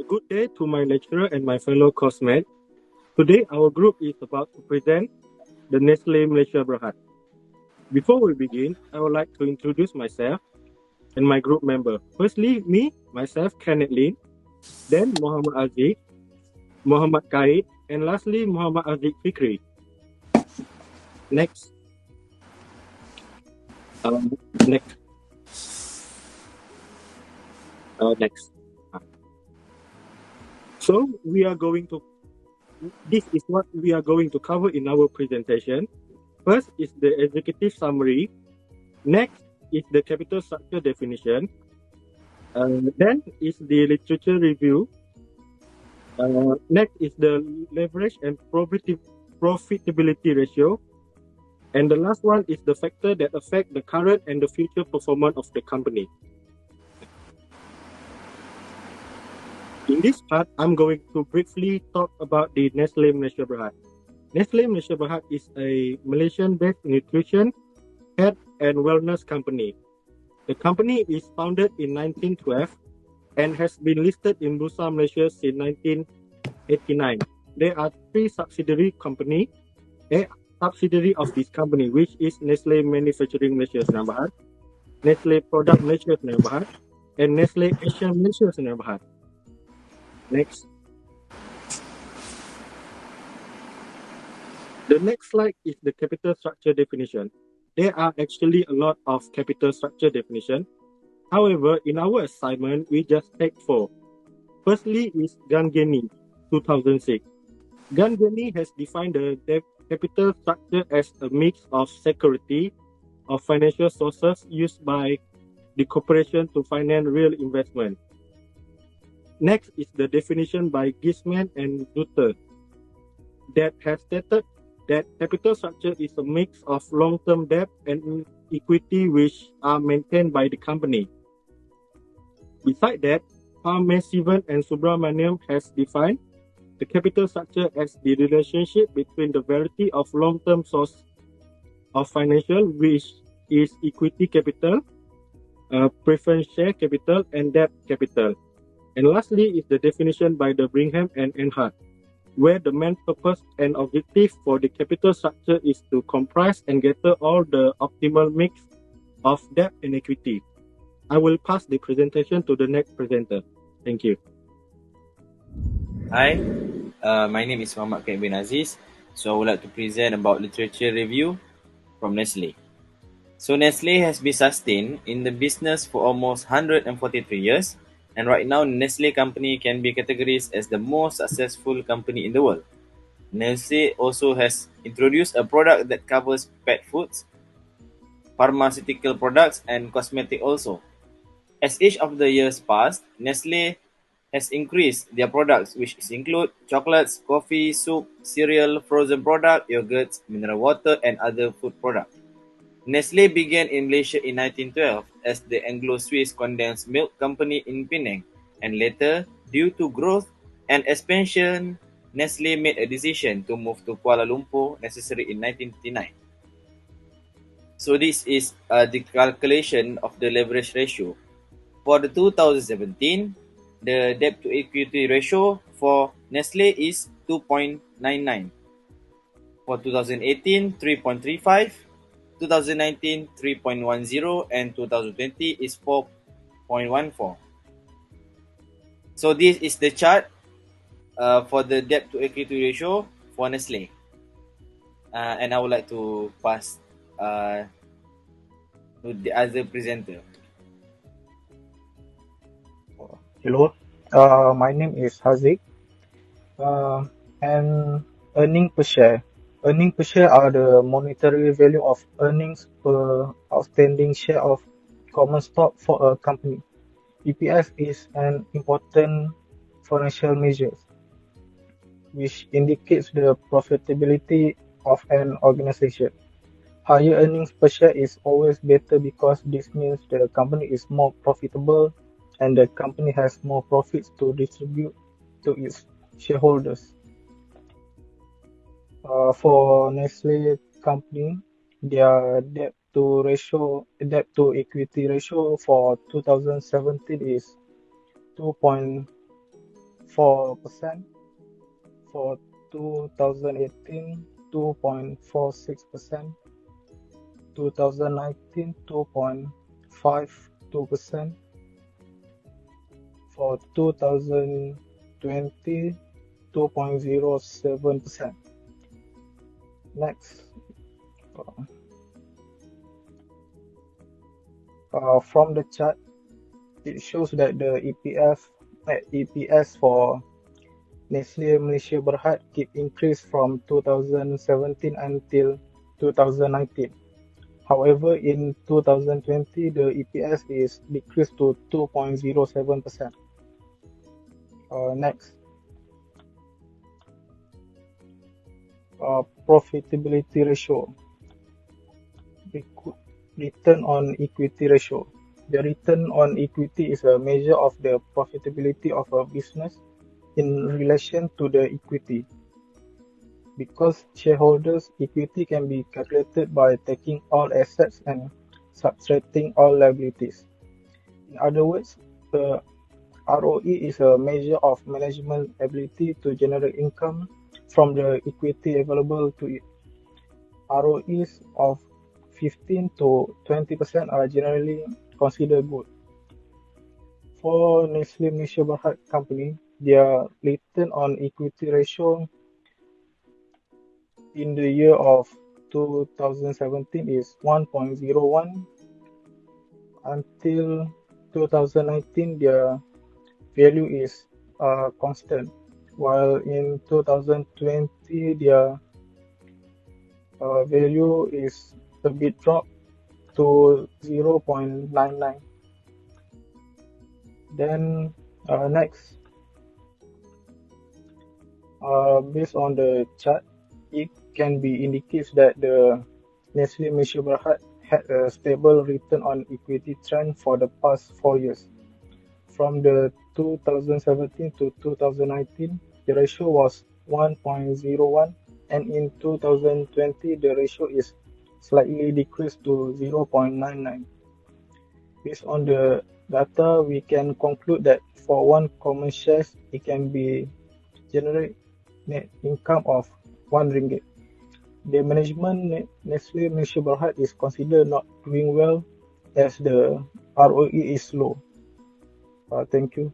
Good day to my lecturer and my fellow coursemates. Today, our group is about to present the Nestle Malaysia Berhad. Before we begin, I would like to introduce myself and my group member. Firstly, myself, Kenneth Lin, then Muhammad Haziq, Muhammad KENNETH, and lastly, Muhammad Haziq FIKRI. Next. Next. Next. So, this is what we are going to cover in our presentation. First is the executive summary. Next is the capital structure definition. Then is the literature review. Next is the leverage and profitability ratio. And the last one is the factor that affect the current and the future performance of the company. In this part, I'm going to briefly talk about the Nestle Malaysia Berhad. Nestle Malaysia Berhad is a Malaysian-based nutrition, health and wellness company. The company is founded in 1912 and has been listed in Bursa Malaysia since 1989. There are three subsidiary company. A subsidiary of this company, which is Nestle Manufacturing Malaysia Sdn Bhd, Nestle Product Malaysia Sdn Bhd, and Nestle Asia Malaysia Sdn Bhd. Next. The next slide is the capital structure definition. There are actually a lot of capital structure definition. However, in our assignment, we just take 4. Firstly is Gangeni, 2006. Gangeni has defined the capital structure as a mix of security of financial sources used by the corporation to finance real investment. Next is the definition by Gisman and Dutter that has stated that capital structure is a mix of long-term debt and equity which are maintained by the company. Besides that, Parmesivan and Subramaniam has defined the capital structure as the relationship between the variety of long-term source of financial, which is equity capital, preference share capital, and debt capital. And lastly is the definition by the Brigham and Enhart, where the main purpose and objective for the capital structure is to comprise and gather all the optimal mix of debt and equity. I will pass the presentation to the next presenter. Thank you. Hi, my name is Muhammad KENNETH bin AZIZ. So I would like to present about literature review from Nestle. So Nestle has been sustained in the business for almost 143 years. And right now, Nestle company can be categorized as the most successful company in the world. Nestle also has introduced a product that covers pet foods, pharmaceutical products, and cosmetic also. As each of the years passed, Nestle has increased their products, which include chocolates, coffee, soup, cereal, frozen product, yogurts, mineral water, and other food products. Nestle began in Malaysia in 1912 as the Anglo-Swiss Condensed Milk Company in Penang, and later, due to growth and expansion, Nestle made a decision to move to Kuala Lumpur, necessary in 1959. So this is the calculation of the leverage ratio. For the 2017, the debt to equity ratio for Nestle is 2.99. For 2018, 3.35. 2019, 3.10, and 2020 is 4.14. So this is the chart for the debt to equity ratio for Nestle. And I would like to pass to the other presenter. Hello, my name is Haziq. And earning per share. Earning per share are the monetary value of earnings per outstanding share of common stock for a company. EPS is an important financial measure which indicates the profitability of an organization. Higher earnings per share is always better because this means the company is more profitable and the company has more profits to distribute to its shareholders. For Nestle company, their debt to equity ratio for 2017 is 2.09 2.4%. For 2018, 2.46%. 2019, 2.52%. For 2020, 2.07%. Next, from the chart, it shows that the EPS for Nestle Malaysia Berhad keep increase from 2017 until 2019. However, in 2020, the EPS is decreased to 2.07%. Next, profitability ratio, return on equity ratio. The return on equity is a measure of the profitability of a business in relation to the equity. Because shareholders' equity can be calculated by taking all assets and subtracting all liabilities. In other words, the ROE is a measure of management ability to generate income from the equity available to it. ROEs of 15 to 20% are generally considered good. For Nestle Malaysia Berhad Company, their return on equity ratio in the year of 2017 is 1.01. Until 2019, their value is constant, while in 2020, their value is a bit dropped to 0.99. Then next, based on the chart, it can be indicates that the Nestle Malaysia Berhad had a stable return on equity trend for the past 4 years. From the 2017 to 2019, the ratio was 1.01, and in 2020, the ratio is slightly decreased to 0.99. Based on the data, we can conclude that for one common shares, it can be generate net income of RM1. The management Nestle Malaysia Berhad is considered not doing well as the ROE is low. Thank you.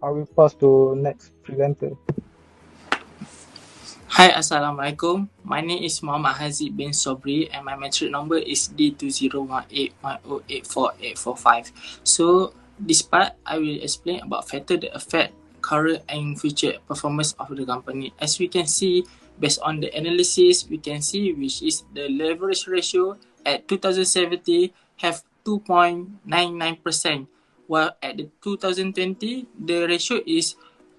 I will pass to next presenter. Hi, Assalamualaikum. My name is Muhammad Haziq bin Sobri and my metric number is D201810848845. So, this part, I will explain about factors that affect current and future performance of the company. As we can see, based on the analysis, we can see which is the leverage ratio at 2070 have 2.99%, while at the 2020, the ratio is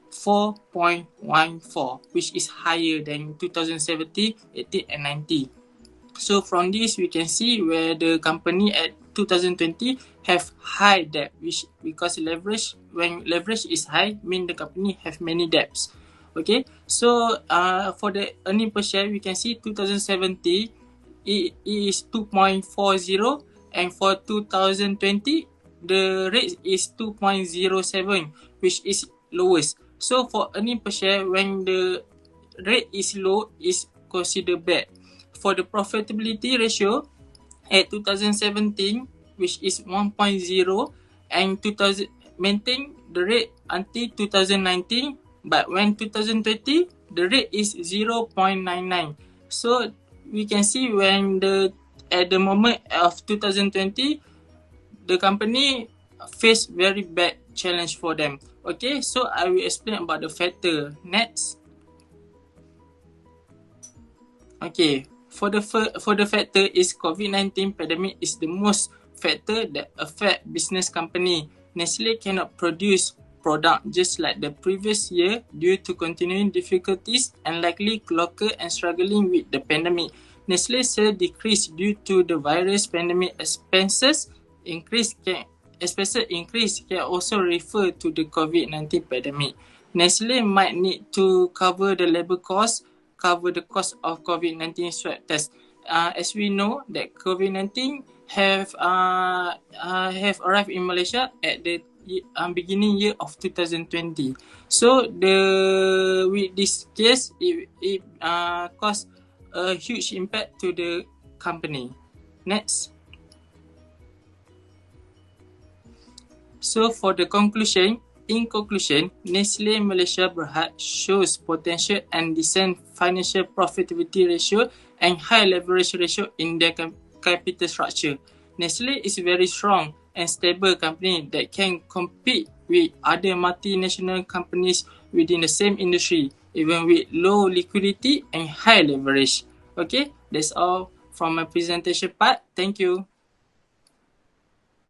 4.14, which is higher than 2017, 18 and 19. So from this, we can see where the company at 2020 have high debt, which because leverage, when leverage is high, mean the company have many debts. Okay, so for the earning per share, we can see 2070 it is 2.40, and for 2020 the rate is 2.07, which is lowest. So for earning per share, when the rate is low, is considered bad. For the profitability ratio at 2017, which is 1.0, and 2000 maintain the rate until 2019, but when 2020, the rate is 0.99. So we can see when at the moment of 2020, the company face very bad challenge for them. Okay, so I will explain about the factor. Next. Okay, for the factor is COVID-19 pandemic is the most factor that affect business company. Nestle cannot produce product just like the previous year due to continuing difficulties and likely local and struggling with the pandemic. Nestle sales decrease due to the virus pandemic expenses increase can also refer to the COVID-19 pandemic. Nestle might need to cover the labor cost, cover the cost of COVID-19 swab test. As we know that COVID-19 have arrived in Malaysia at the beginning year of 2020. So with this case, it caused a huge impact to the company. Next. So for the conclusion, in conclusion, Nestle Malaysia Berhad shows potential and decent financial profitability ratio and high leverage ratio in their capital structure. Nestle is a very strong and stable company that can compete with other multinational companies within the same industry, even with low liquidity and high leverage. Okay, that's all from my presentation part. Thank you.